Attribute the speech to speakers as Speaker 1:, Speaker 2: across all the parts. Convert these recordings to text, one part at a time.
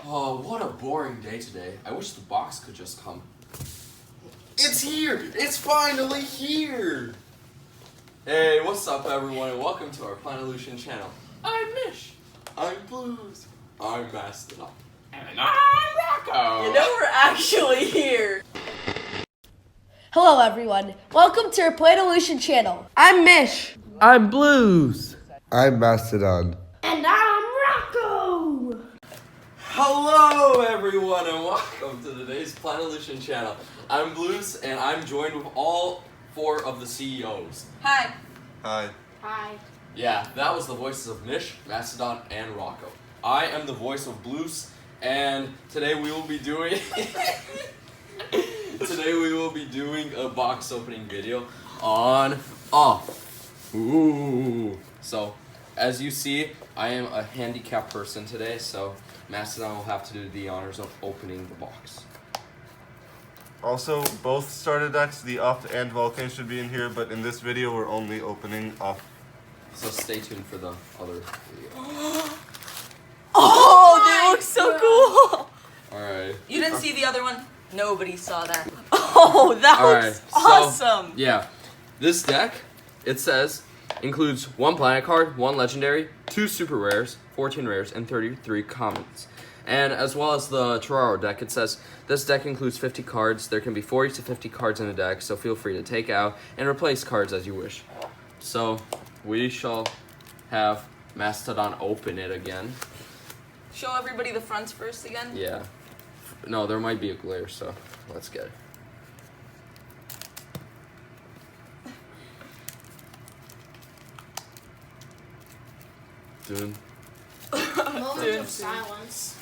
Speaker 1: Oh, what a boring day today. I wish the box could just come. It's here! It's finally here! Hey, what's up everyone, and welcome to our Planolution channel. I'm Mish. I'm Blues. I'm Mastodon. And I'm Rocco!
Speaker 2: You know we're actually here!
Speaker 3: Hello everyone, welcome to our Planolution channel. I'm Mish.
Speaker 4: I'm Blues.
Speaker 5: I'm Mastodon.
Speaker 3: And I'm Rocco.
Speaker 1: Hello everyone, and welcome to today's Planolution channel. I'm Blues, and I'm joined with all 4 of the CEOs.
Speaker 2: Hi.
Speaker 5: Hi.
Speaker 3: Hi.
Speaker 1: Yeah, that was the voices of Mish, Mastodon, and Rocco. I am the voice of Blues, and today we will be doing a box opening video on Off. Ooh. So, as you see, I am a handicapped person today, so Mastodon will have to do the honors of opening the box.
Speaker 5: Also, both starter decks, the Off and Vulcane, should be in here, but in this video we're only opening Off.
Speaker 1: So stay tuned for the other video.
Speaker 2: Oh, they look so cool!
Speaker 1: Alright.
Speaker 2: You didn't see the other one? Nobody saw that. Oh, that looks awesome!
Speaker 1: Yeah, this deck, it says, includes 1 planet card, 1 legendary, 2 super rares, 14 rares, and 33 commons. And as well as the Toraro deck, it says, this deck includes 50 cards. There can be 40 to 50 cards in a deck, so feel free to take out and replace cards as you wish. So, we shall have Mastodon open it again.
Speaker 2: Show everybody the fronts first again.
Speaker 1: Yeah. No, there might be a glare, so let's get it. Dune.
Speaker 3: Moment of silence.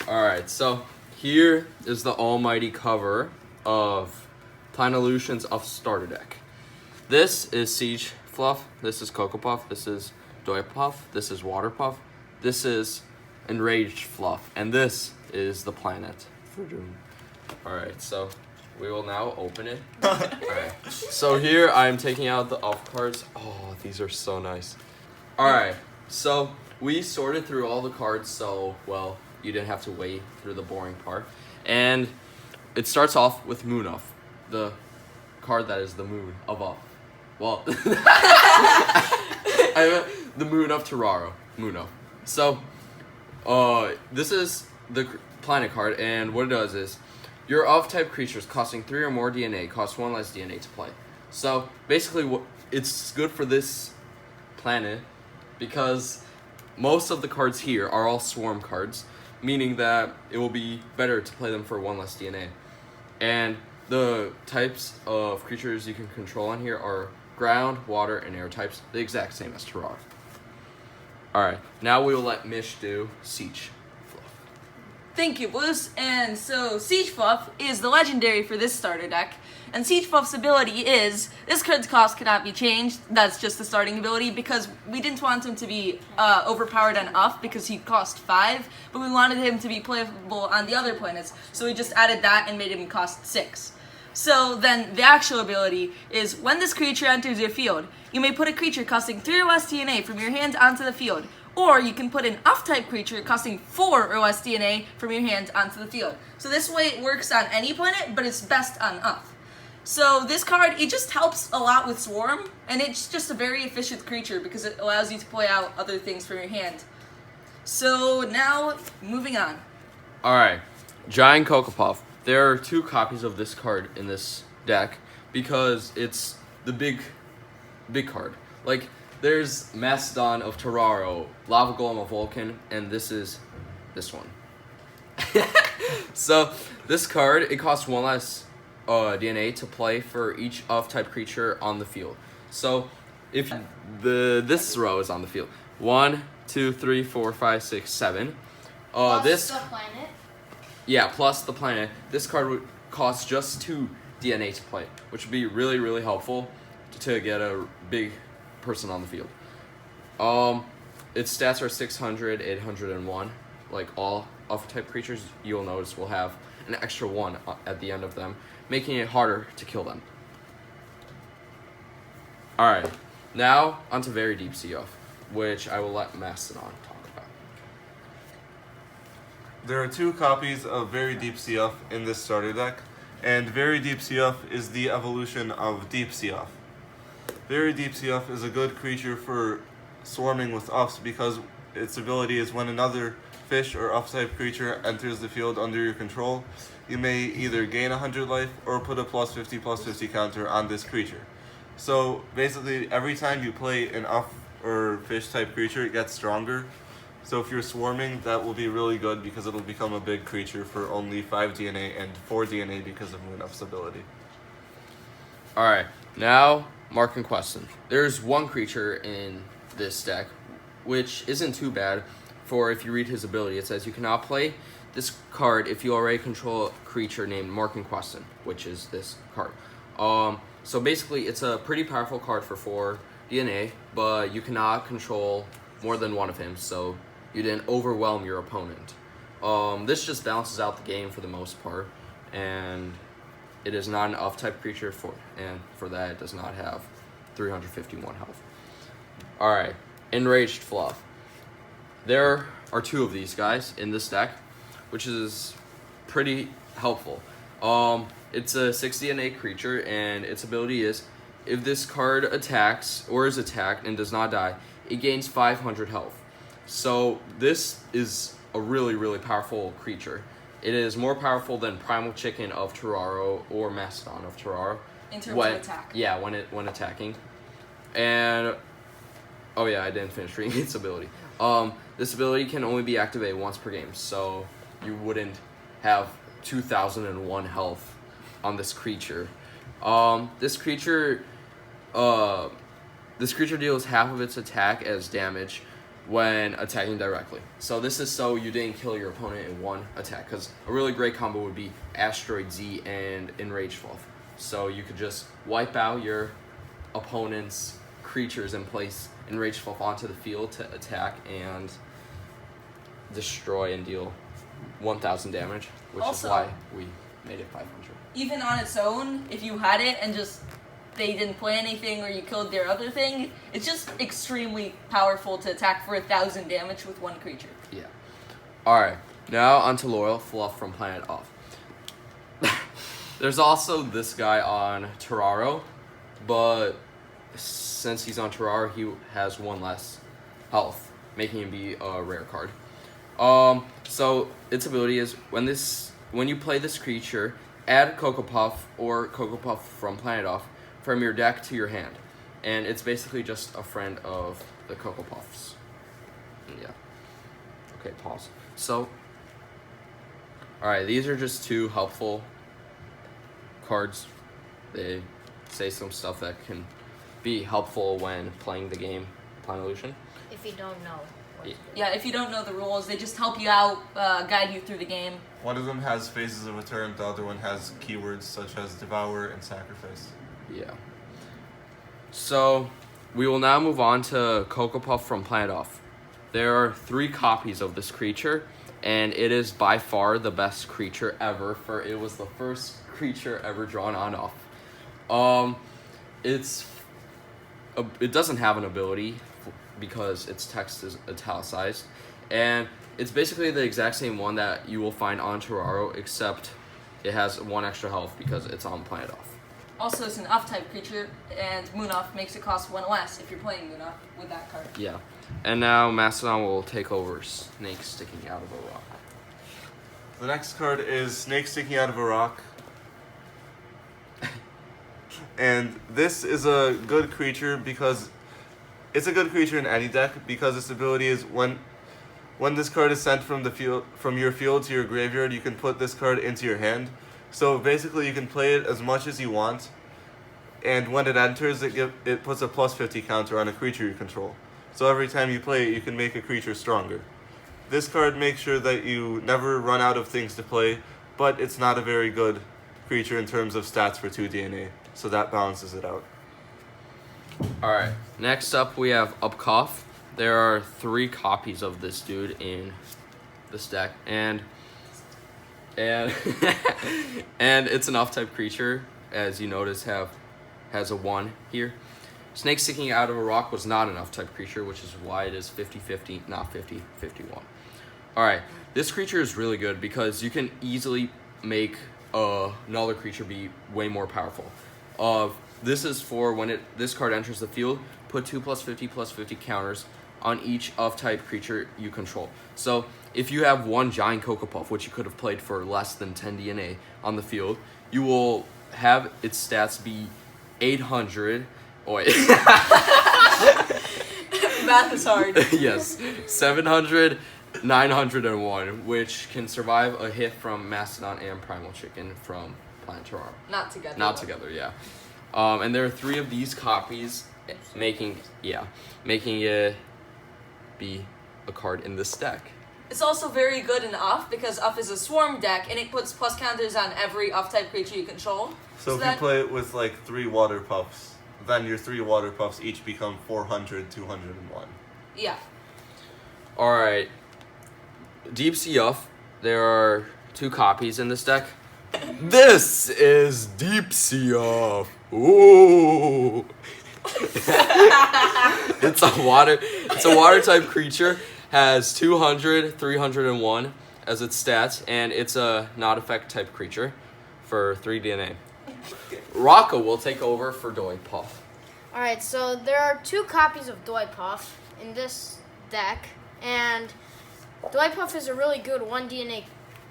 Speaker 1: Alright, so here is the almighty cover of Planolution's Off starter deck. This is Siege Fluff, this is Coco Puff, this is Puff, this is Water Puff, this is Enraged Fluff, and this is the planet for Dune. Alright, so we will now open it. Alright, so here I'm taking out the Off cards. Oh, these are so nice. Alright, so we sorted through all the cards, so, well, you didn't have to wait through the boring part. And it starts off with Moon Off, the card that is the moon of Off. Well, I meant the moon of Toraro. Moon Off. So, this is the planet card, and what it does is, your Off-type creatures costing 3 or more DNA cost 1 less DNA to play. So, basically, it's good for this planet, because most of the cards here are all swarm cards, meaning that it will be better to play them for 1 less DNA. And the types of creatures you can control on here are ground, water, and air types, the exact same as Terrar. Alright, now we will let Mish do Siege Fluff.
Speaker 2: Thank you, Blues. And so, Siege Fluff is the legendary for this starter deck. And Siege Fluff's ability is, this card's cost cannot be changed. That's just the starting ability, because we didn't want him to be overpowered on Off because he cost 5, but we wanted him to be playable on the other planets, so we just added that and made him cost 6. So then the actual ability is, when this creature enters your field, you may put a creature costing 3 or less DNA from your hand onto the field, or you can put an Off-type creature costing 4 or less DNA from your hand onto the field. So this way it works on any planet, but it's best on Off. So this card, it just helps a lot with Swarm, and it's just a very efficient creature because it allows you to play out other things from your hand. So now, moving on.
Speaker 1: Alright, Giant Kokopov. There are 2 copies of this card in this deck because it's the big card. Like, there's Mastodon of Toraro, Lava Golem of Vulcane, and this is this one. So, this card, it costs 1 less DNA to play for each Off-type creature on the field. So, if this row is on the field, 1, 2, 3, 4, 5, 6, 7.
Speaker 3: Plus
Speaker 1: this
Speaker 3: the planet.
Speaker 1: Yeah, plus the planet. This card would cost just 2 DNA to play, which would be really, really helpful to get a big person on the field. Its stats are 600, 801. Like all Off-type creatures, you'll notice will have an extra 1 at the end of them, making it harder to kill them. Alright, now onto very Deepsea Off, which I will let Mastodon talk about.
Speaker 5: There are 2 copies of Very Deepsea Off in this starter deck, and Very Deepsea Off is the evolution of Deepsea Off. Very Deepsea Off is a good creature for swarming with offs because its ability is when another fish or off-type creature enters the field under your control, you may either gain 100 life or put a +50/+50 counter on this creature. So basically, every time you play an off or fish type creature, it gets stronger. So if you're swarming, that will be really good because it'll become a big creature for only 5 DNA and 4 DNA because of Moonuff's ability.
Speaker 1: Alright, now marking question. There's one creature in this deck, which isn't too bad. For if you read his ability, it says you cannot play this card if you already control a creature named Marking Question, which is this card. So basically, it's a pretty powerful card for 4 DNA, but you cannot control more than one of him, so you didn't overwhelm your opponent. This just balances out the game for the most part, and it is not an off-type creature, and for that, it does not have 351 health. Alright, Enraged Fluff. There are 2 of these guys in this deck, which is pretty helpful. It's a 6 DNA creature, and its ability is, if this card attacks or is attacked and does not die, it gains 500 health. So this is a really, really powerful creature. It is more powerful than Primal Chicken of Terraro or Mastodon of Terraro.
Speaker 2: In terms of attack.
Speaker 1: Yeah, when attacking. And oh yeah, I didn't finish reading its ability. This ability can only be activated once per game, so you wouldn't have 2001 health on this creature. This creature deals half of its attack as damage when attacking directly. So this is so you didn't kill your opponent in one attack, because a really great combo would be Asteroid Z and Enraged Fluff. So you could just wipe out your opponent's creatures and place Enraged Fluff onto the field to attack and destroy and deal 1,000 damage, which
Speaker 2: Also,
Speaker 1: is why we made it 500.
Speaker 2: Even on its own, if you had it and just they didn't play anything or you killed their other thing, it's just extremely powerful to attack for 1,000 damage with one creature.
Speaker 1: Yeah. Alright, now onto Loreal Fluff from Planet Off. There's also this guy on Terraro, but since he's on Terraro, he has 1 less health, making him be a rare card. So its ability is when you play this creature, add Coco Puff or Coco Puff from Planet Off from your deck to your hand, and it's basically just a friend of the Coco Puffs. Yeah. Okay, pause. So, alright, these are just 2 helpful cards. They say some stuff that can be helpful when playing the game Planolution.
Speaker 4: If you don't know.
Speaker 2: Yeah, if you don't know the rules, they just help you out, guide you through the game.
Speaker 5: One of them has phases of a turn, the other one has keywords such as Devour and Sacrifice.
Speaker 1: Yeah. So, we will now move on to Coco Puff from Planet Off. There are 3 copies of this creature, and it is by far the best creature ever, for it was the first creature ever drawn on Off. It doesn't have an ability because its text is italicized, and it's basically the exact same one that you will find on Terraro, except it has 1 extra health because it's on Planet Off.
Speaker 2: Also, it's an off-type creature, and Moonuff makes it cost 1 less if you're playing Moonuff with that card.
Speaker 1: Yeah. And now Mastodon will take over Snake Sticking Out of a Rock.
Speaker 5: The next card is Snake Sticking Out of a Rock. And this is a good creature because it's a good creature in any deck because its ability is when this card is sent from your field to your graveyard, you can put this card into your hand. So basically you can play it as much as you want, and when it enters, it puts a +50 counter on a creature you control. So every time you play it, you can make a creature stronger. This card makes sure that you never run out of things to play, but it's not a very good creature in terms of stats for 2 DNA, so that balances it out.
Speaker 1: Alright, next up we have Upcough. There are 3 copies of this dude in this deck, and and it's an off-type creature, as you notice has a 1 here. Snake Sticking Out of a Rock was not an off-type creature, which is why it is 50-50, not 50-51. Alright, this creature is really good because you can easily make another creature be way more powerful. This is for when this card enters the field, put 2+50/+50 counters on each of-type creature you control. So if you have one giant Coco Puff, which you could have played for less than 10 DNA on the field, you will have its stats be 800. Oh, wait.
Speaker 2: Math is hard.
Speaker 1: Yes, 700, 901, which can survive a hit from Mastodon and Primal Chicken from Planetary.
Speaker 2: Not together.
Speaker 1: Not together, yeah. And there are 3 of these copies, making it be a card in this deck.
Speaker 2: It's also very good in Off because Off is a swarm deck and it puts plus counters on every Off-type creature you control.
Speaker 5: So if you play it with like 3 water puffs, then your 3 water puffs each become 400, 201.
Speaker 2: Yeah.
Speaker 1: Alright. Deepsea Off, there are 2 copies in this deck. This is Deepsea Off. Ooh. It's a water type creature, has 200, 301 as its stats, and it's a not effect type creature for 3 DNA. Rocco will take over for Doi Puff.
Speaker 4: Alright, so there are 2 copies of Doi Puff in this deck, and Doi Puff is a really good 1 DNA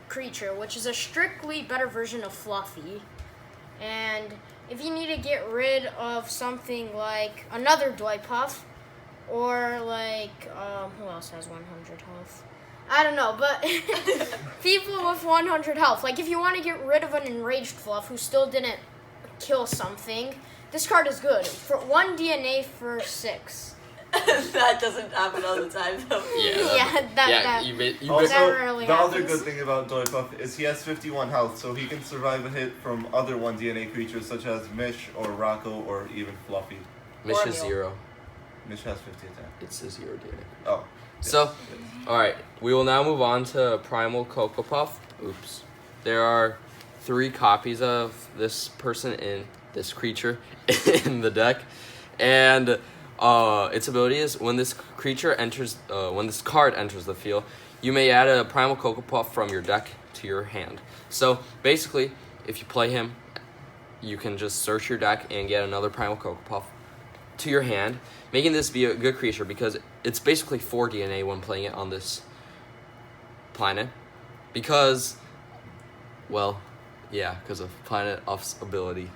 Speaker 4: creature, which is a strictly better version of Fluffy. And if you need to get rid of something like another Doi Puff, or like, who else has 100 health? I don't know, but people with 100 health. Like if you want to get rid of an Enraged Fluff who still didn't kill something, this card is good. For 1 DNA for 6.
Speaker 2: That doesn't happen all the time, though.
Speaker 5: Also,
Speaker 4: that rarely
Speaker 5: the other
Speaker 4: happens.
Speaker 5: good thing about Doi Puff is he has 51 health, so he can survive a hit from other 1 DNA creatures such as Mish or Rocco or even Fluffy.
Speaker 1: Mish
Speaker 2: Or
Speaker 1: is
Speaker 2: Emil.
Speaker 1: 0.
Speaker 5: Mish has 50 attack.
Speaker 1: It's a 0 DNA.
Speaker 5: Oh.
Speaker 1: So, alright, we will now move on to Primal Coco Puff. Oops. There are 3 copies of this creature in the deck. And its ability is when this card enters the field, you may add a Primal Coco Puff from your deck to your hand. So basically, if you play him, you can just search your deck and get another Primal Coco Puff to your hand, making this be a good creature because it's basically 4 DNA when playing it on this planet. Because, well, yeah, because of Planet Off's ability.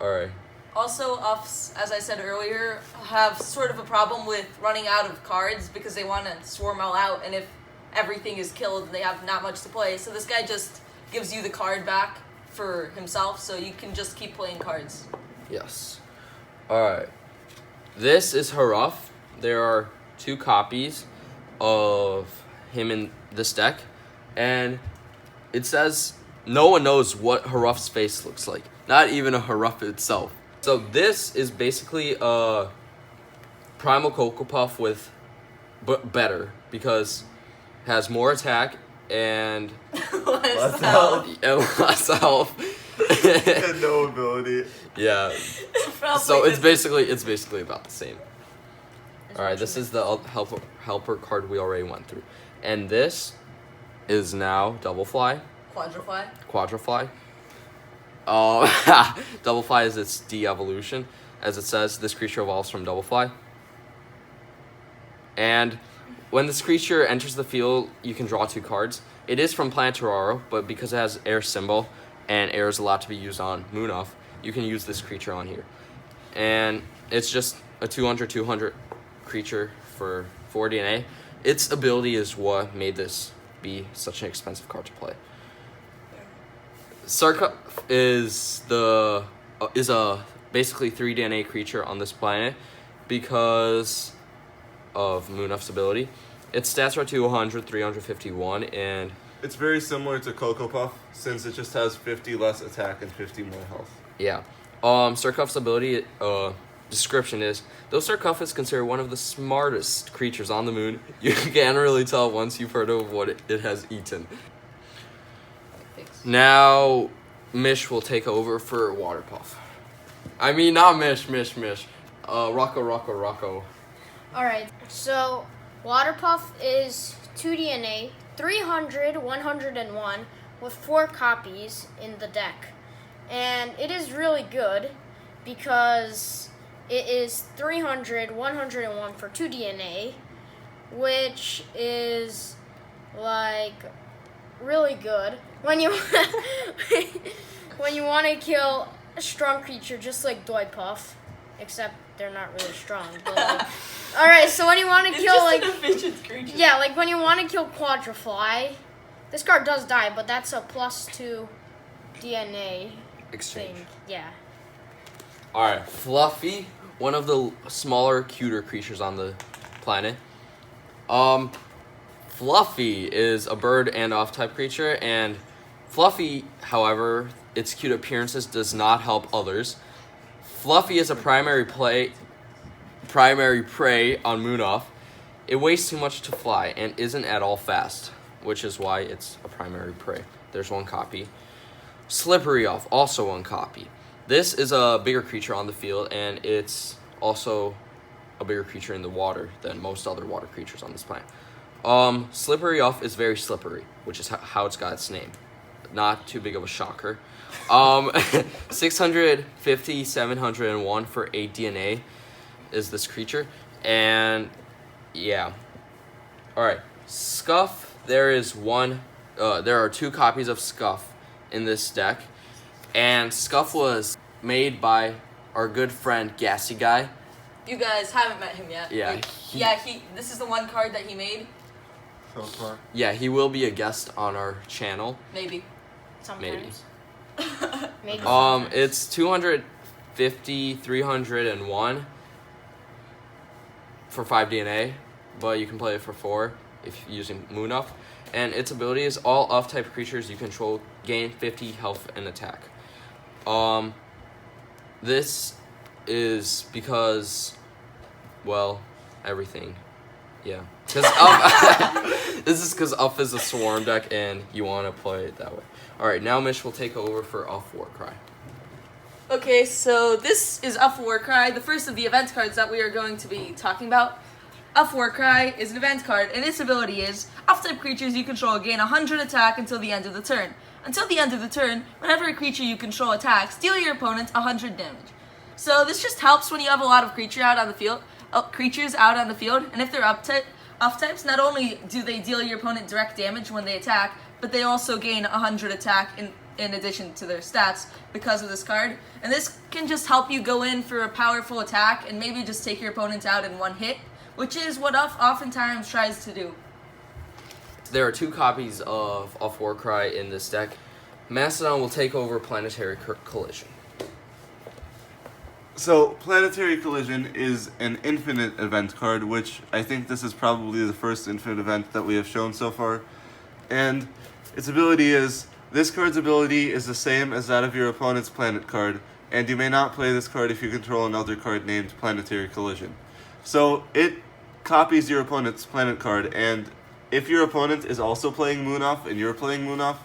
Speaker 1: Alright.
Speaker 2: Also, Offs, as I said earlier, have sort of a problem with running out of cards because they want to swarm all out, and if everything is killed, they have not much to play. So this guy just gives you the card back for himself, so you can just keep playing cards.
Speaker 1: Yes. Alright. This is Haruf. There are 2 copies of him in this deck, and it says no one knows what Haruf's face looks like. Not even a Haruf itself. So this is basically a Primal Coco Puff but better because it has more attack and
Speaker 2: Less health.
Speaker 1: less health.
Speaker 5: And no ability.
Speaker 1: Yeah.
Speaker 2: Probably
Speaker 1: So it's
Speaker 2: just-
Speaker 1: basically about the same. All right, this is the helper card we already went through, and this is now Double Fly.
Speaker 2: Quadrifly.
Speaker 1: Double Fly is its de-evolution. As it says, this creature evolves from Double Fly. And when this creature enters the field, you can draw 2 cards. It is from Planetary, but because it has air symbol, and air is allowed to be used on Moonoff, you can use this creature on here. And it's just a 200 creature for 4 DNA. Its ability is what made this be such an expensive card to play. Circus is a basically 3 DNA creature on this planet because of Moonoff's ability. Its stats are 200, 351, and
Speaker 5: It's very similar to Coco Puff since it just has 50 less attack and 50 more health.
Speaker 1: yeah. Circuf's ability description is, though Circus is considered one of the smartest creatures on the moon, you can't really tell once you've heard of what it has eaten. Now, Mish will take over for Water Puff. I mean, not Mish. Rocco.
Speaker 4: Alright, so Water Puff is 2 DNA 300, 101 with 4 copies in the deck. And it is really good because it is 300, 101 for 2 DNA, which is like really good when you when you want to kill a strong creature just like Puff, except they're not really strong. But like, all right, so when you want to kill
Speaker 2: just
Speaker 4: like
Speaker 2: an efficient creature.
Speaker 4: yeah, like when you want to kill Quadrifly, this card does die, but that's a +2 DNA
Speaker 1: Exchange.
Speaker 4: thing. Yeah.
Speaker 1: Alright, Fluffy, one of the smaller, cuter creatures on the planet. Fluffy is a bird and off-type creature, and Fluffy, however, its cute appearances does not help others. Fluffy is a primary prey on Moonoff. It weighs too much to fly and isn't at all fast, which is why it's a primary prey. There's 1 copy. Slippery Off, also 1 copy. This is a bigger creature on the field, and it's also a bigger creature in the water than most other water creatures on this planet. Slippery Off is very slippery, which is how it's got its name. Not too big of a shocker. 650, 701 for 8 DNA is this creature. And yeah. Alright. Scuff, there are 2 copies of Scuff in this deck. And Scuff was made by our good friend Gassy Guy.
Speaker 2: You guys haven't met him yet.
Speaker 1: Yeah.
Speaker 2: This is the 1 card that he made.
Speaker 5: So far.
Speaker 1: Yeah, he will be a guest on our channel.
Speaker 2: Maybe.
Speaker 4: Sometimes. Maybe.
Speaker 1: It's 250, 301 for 5 DNA, but you can play it for 4 if you're using Moonoff. And its ability is all off-type creatures you control gain 50 health and attack. This is because, well, everything. Yeah. This is because Uff is a swarm deck and you want to play it that way. Alright, now Mish will take over for Uff Warcry.
Speaker 2: Okay, so this is Uff Warcry, the first of the event cards that we are going to be talking about. Uff Warcry is an event card, and its ability is, off-type creatures you control gain 100 attack until the end of the turn. Until the end of the turn, whenever a creature you control attacks, deal your opponent 100 damage. So this just helps when you have a lot of creatures out on the field, and if they're off-types, not only do they deal your opponent direct damage when they attack, but they also gain 100 attack in addition to their stats because of this card. And this can just help you go in for a powerful attack and maybe just take your opponent out in 1 hit, which is what Uff oftentimes tries to do.
Speaker 1: There are 2 copies of Uff Warcry in this deck. Mastodon will take over Planetary Collision.
Speaker 5: So, Planetary Collision is an infinite event card, which I think this is probably the first infinite event that we have shown so far. And its ability is, this card's ability is the same as that of your opponent's planet card, and you may not play this card if you control another card named Planetary Collision. So, it copies your opponent's planet card, and if your opponent is also playing Moonoff and you're playing Moonoff,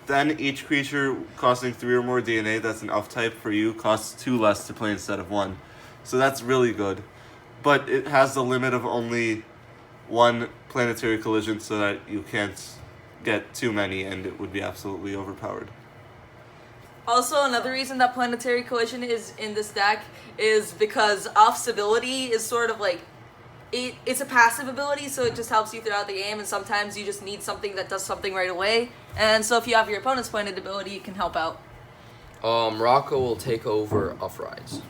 Speaker 5: then each creature costing 3 or more DNA that's an Uff-type for you costs 2 less to play instead of 1. So that's really good. But it has the limit of only 1 Planetary Collision so that you can't get too many and it would be absolutely overpowered.
Speaker 2: Also, another reason that Planetary Collision is in this deck is because Uff's ability is sort of like, it's a passive ability, so it just helps you throughout the game, and sometimes you just need something that does something right away. And so if you have your opponent's planet ability, it can help out.
Speaker 1: Rocco will take over offrides.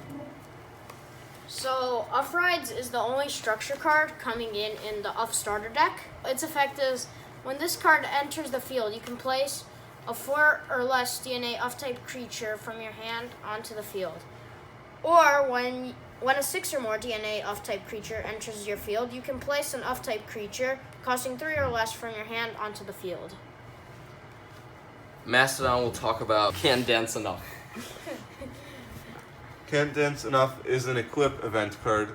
Speaker 4: So, offrides is the only structure card coming in the Uff starter deck. Its effect is, when this card enters the field, you can place a 4 or less DNA Uff-type creature from your hand onto the field. Or when a 6 or more DNA Uff-type creature enters your field, you can place an Uff-type creature costing 3 or less from your hand onto the field.
Speaker 1: Mastodon will talk about Condensed Enough.
Speaker 5: Condensed Enough is an equip event card,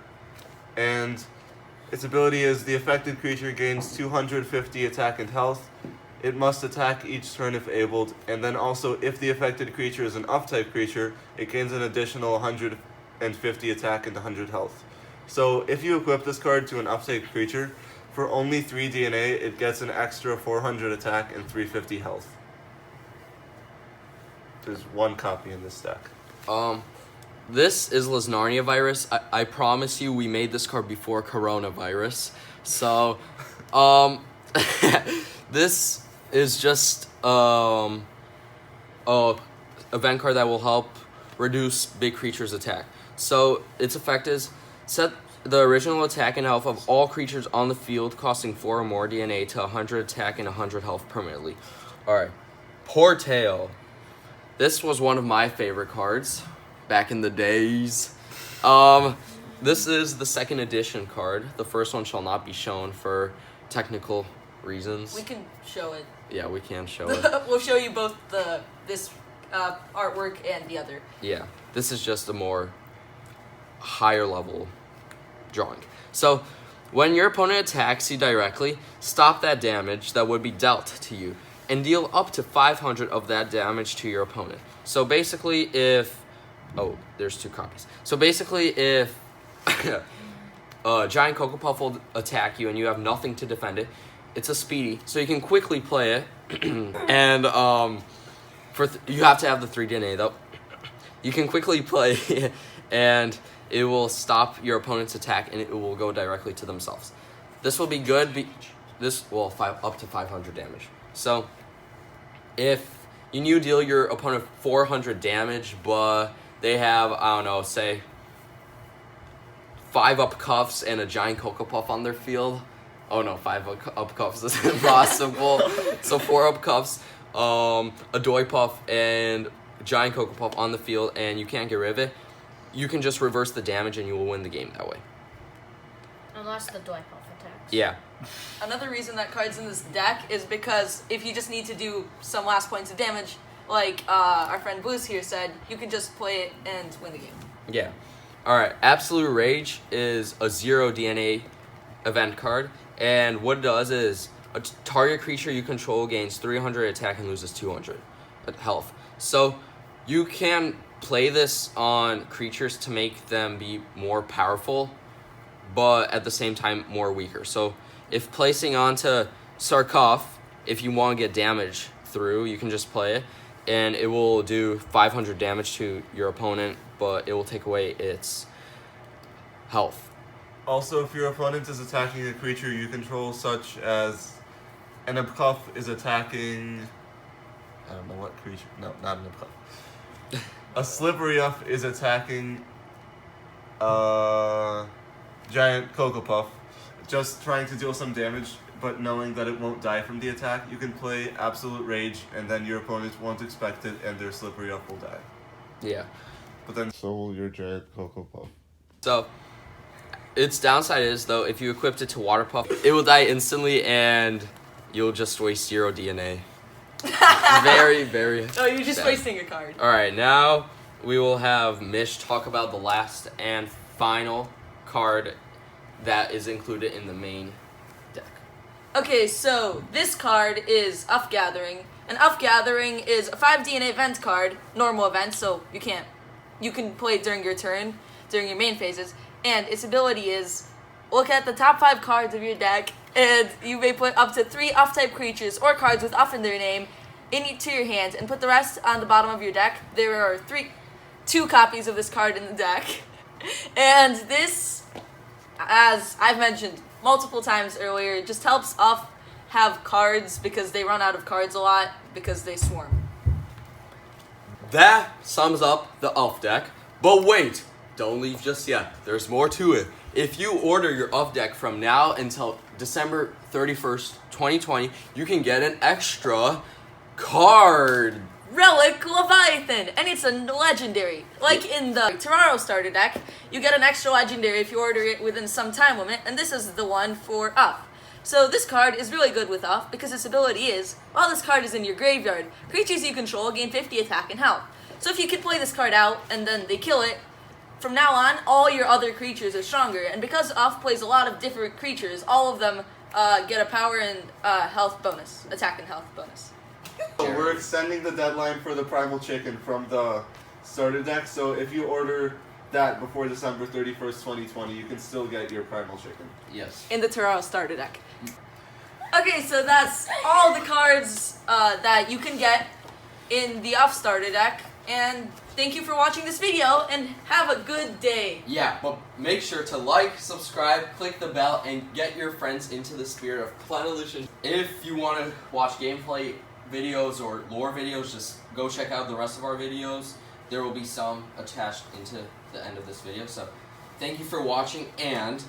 Speaker 5: and its ability is the affected creature gains 250 attack and health. It must attack each turn if abled, and then also if the affected creature is an Uff-type creature, it gains an additional 150 attack and 100 health. So if you equip this card to an Uff-type creature, For only 3 DNA, it gets an extra 400 attack and 350 health. There's 1 copy in this deck.
Speaker 1: This is Narnia Virus. I promise you, we made this card before coronavirus. So, this is just a event card that will help reduce big creatures' attack. So its effect is set the original attack and health of all creatures on the field costing 4 or more DNA to 100 attack and 100 health permanently. Alright, Portail. This was one of my favorite cards back in the days. This is the 2nd edition card. The first one shall not be shown for technical reasons.
Speaker 2: We can show it.
Speaker 1: Yeah, we can show it.
Speaker 2: We'll show you both this artwork and the other.
Speaker 1: Yeah, this is just a more higher level drawing. So, when your opponent attacks you directly, stop that damage that would be dealt to you and deal up to 500 of that damage to your opponent. So basically if... Oh, there's 2 copies. So basically if a giant Coco Puff will attack you and you have nothing to defend it, it's a speedy, so you can quickly play it. And you have to have the 3 DNA though. You can quickly play and it will stop your opponent's attack and it will go directly to themselves. This will be good. Up to 500 damage. So if you deal your opponent 400 damage, but they have, I don't know, say 5 up cuffs and a giant Coco Puff on their field. Oh no, 5 up cuffs is impossible. So 4 up cuffs, a Doi Puff and giant Coco Puff on the field, and you can't get rid of it. You can just reverse the damage and you will win the game that way.
Speaker 4: Unless the Doi Puff attacks.
Speaker 1: Yeah.
Speaker 2: Another reason that card's in this deck is because if you just need to do some last points of damage, like our friend Blues here said, you can just play it and win the game.
Speaker 1: Yeah. Alright, Absolute Rage is a 0 DNA event card, and what it does is a target creature you control gains 300 attack and loses 200 health. So you can play this on creatures to make them be more powerful, but at the same time more weaker. So if placing onto Circus, if you want to get damage through, you can just play it, and it will do 500 damage to your opponent, but it will take away its health.
Speaker 5: Also, if your opponent is attacking a creature you control, such as an Kokopov is attacking... I don't know what creature... No, not an Kokopov. A Slippery Up is attacking giant Coco Puff, just trying to deal some damage, but knowing that it won't die from the attack, you can play Absolute Rage, and then your opponents won't expect it, and their Slippery Up will die.
Speaker 1: Yeah.
Speaker 5: But then so will your giant Coco Puff.
Speaker 1: So, its downside is, though, if you equipped it to Water Puff, it will die instantly, and you'll just waste 0 DNA. Very, very
Speaker 2: Oh, you're just
Speaker 1: sad.
Speaker 2: wasting a card.
Speaker 1: Alright, now we will have Mish talk about the last and final card that is included in the main deck.
Speaker 2: Okay, so this card is Uff Gathering. And Uff Gathering is a 5 DNA event card, normal event, so you can play it during your turn, during your main phases. And its ability is, look at the top 5 cards of your deck, and you may put up to 3 Uff-type creatures or cards with Uff in their name into your hand, and put the rest on the bottom of your deck. There are 2 copies of this card in the deck. And this, as I've mentioned multiple times earlier, just helps Uff have cards because they run out of cards a lot because they swarm.
Speaker 1: That sums up the Uff deck, but wait, don't leave just yet. There's more to it. If you order your Uff deck from now until December 31st, 2020, you can get an extra card.
Speaker 2: Relic Leviathan, and it's a legendary. Like in the Terraro starter deck, you get an extra legendary if you order it within some time limit, and this is the one for Uff. So this card is really good with Uff because its ability is, while this card is in your graveyard, creatures you control gain 50 attack and health. So if you can play this card out and then they kill it, from now on, all your other creatures are stronger, and because Uff plays a lot of different creatures, all of them get a power and health bonus, attack and health bonus.
Speaker 5: So we're extending the deadline for the Primal Chicken from the starter deck, so if you order that before December 31st, 2020, you can still get your Primal chicken.
Speaker 1: Yes.
Speaker 2: In the Terraro starter deck. Okay, so that's all the cards that you can get in the Off starter deck. And thank you for watching this video, and have a good day.
Speaker 1: Yeah, but make sure to like, subscribe, click the bell, and get your friends into the spirit of Planolution. If you want to watch gameplay videos or lore videos, just go check out the rest of our videos. There will be some attached into the end of this video. So thank you for watching, and...